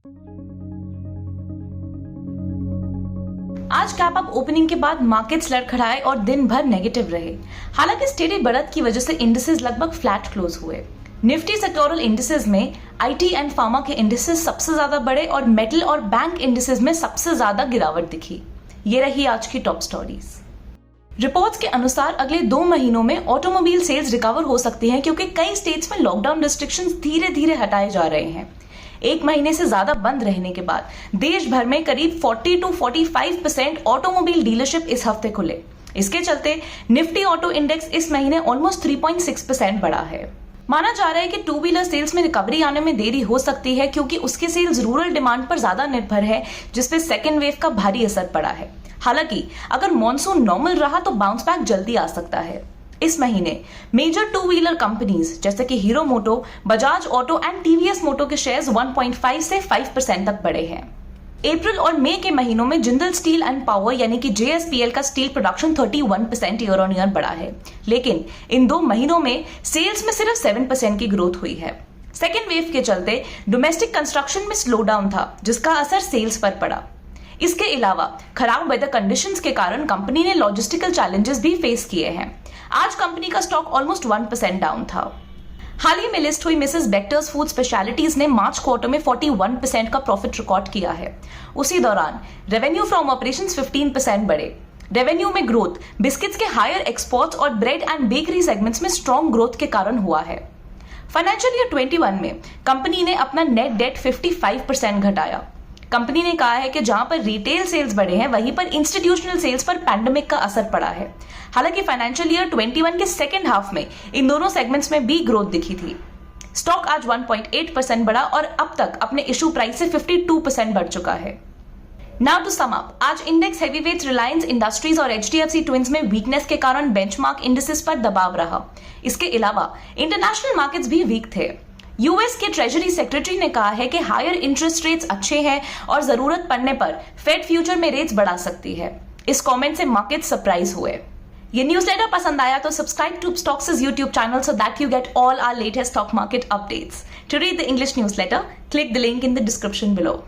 आज cap up opening के बाद मार्केट्स लड़खड़ाए और दिन भर नेगेटिव रहे। हालांकि स्टेडी बढ़त की वजह से इंडिसेस लगभग फ्लैट क्लोज हुए। निफ्टी सेक्टोरल इंडिसेस में आईटी एंड फार्मा के इंडिसेस सबसे ज्यादा बढ़े और मेटल और बैंक इंडिसेस में सबसे ज्यादा गिरावट दिखी। ये रही आज की टॉप स्टोरीज। रिपोर्ट्स के अनुसार अगले 2 महीनों में ऑटोमोबाइल सेल्स रिकवर हो सकती हैं क्योंकि कई स्टेट्स में लॉकडाउन रिस्ट्रिक्शंस धीरे धीरे हटाए जा रहे हैं। 1 महीने से ज्यादा बंद रहने के बाद देश भर में करीब 40 to 45% ऑटोमोबाइल डीलरशिप इस हफ्ते खुले। इसके चलते निफ्टी ऑटो इंडेक्स इस महीने ऑलमोस्ट 3.6% बढ़ा है। माना जा रहा है कि 2 व्हीलर सेल्स में रिकवरी आने में देरी हो सकती है क्योंकि उसके सेल्स रूरल डिमांड पर ज्यादा निर्भर है, जिसपे सेकेंड वेव का भारी असर पड़ा है। हालांकि अगर मॉनसून नॉर्मल रहा तो बाउंस बैक जल्दी आ सकता है। इस महीने मेजर 2 व्हीलर कंपनीज जैसे कि Hero Moto, Bajaj auto and TVS Moto के शेयर्स 1.5 से 5% तक बढ़े हैं। अप्रैल और मई के महीनों में जिंदल स्टील एंड पावर यानी कि JSPL का steel production 31% year on year बढ़ा है, लेकिन इन 2 महीनों में सेल्स में सिर्फ 7% की ग्रोथ हुई है। सेकेंड वेव के चलते डोमेस्टिक कंस्ट्रक्शन में स्लो डाउन था, जिसका असर सेल्स पर पड़ा। इसके अलावा खराब वेदर कंडीशंस के कारण कंपनी ने लॉजिस्टिकल चैलेंजेस भी फेस किए हैं। आज कंपनी का स्टॉक ऑलमोस्ट 1% डाउन था। हाल ही में लिस्ट हुई मिसेस बेक्टर्स फूड स्पेशलिटीज ने मार्च क्वार्टर में 41% का प्रॉफिट रिकॉर्ड किया है। उसी दौरान रेवेन्यू फ्रॉम ऑपरेशंस 15% बढ़े। रेवेन्यू में ग्रोथ बिस्किट्स के हायर एक्सपोर्ट्स और ब्रेड एंड बेकरी सेगमेंट्स में स्ट्रॉन्ग ग्रोथ के कारण हुआ है। फाइनेंशियल ईयर 21 में कंपनी ने अपना नेट डेट 55% घटाया। कंपनी ने कहा है कि जहां पर रिटेल सेल्स बढ़े हैं वहीं पर इंस्टीट्यूशनल सेल्स पर पैंडेमिक का असर पड़ा है। हालांकि फाइनेंशियल ईयर 21 के सेकेंड हाफ में इन दोनों सेगमेंट्स में भी ग्रोथ दिखी थी। स्टॉक आज 1.8% बढ़ा और अब तक अपने इशू प्राइस से 52% बढ़ चुका है। नाउ टू सम अप, आज इंडेक्स हैवीवेट्स रिलायंस इंडस्ट्रीज और HDFC ट्विंस में वीकनेस के कारण बेंचमार्क इंडिसेस पर दबाव रहा। इसके अलावा इंटरनेशनल मार्केट्स भी वीक थे। यूएस के ट्रेजरी सेक्रेटरी ने कहा है कि हायर इंटरेस्ट रेट्स अच्छे हैं और जरूरत पड़ने पर फेड फ्यूचर में रेट्स बढ़ा सकती है। इस कमेंट से मार्केट सरप्राइज हुए। ये न्यूज़लेटर पसंद आया तो subscribe to stocks YouTube channel so that you get all our latest stock market updates. To read the English newsletter, click the link in the description below.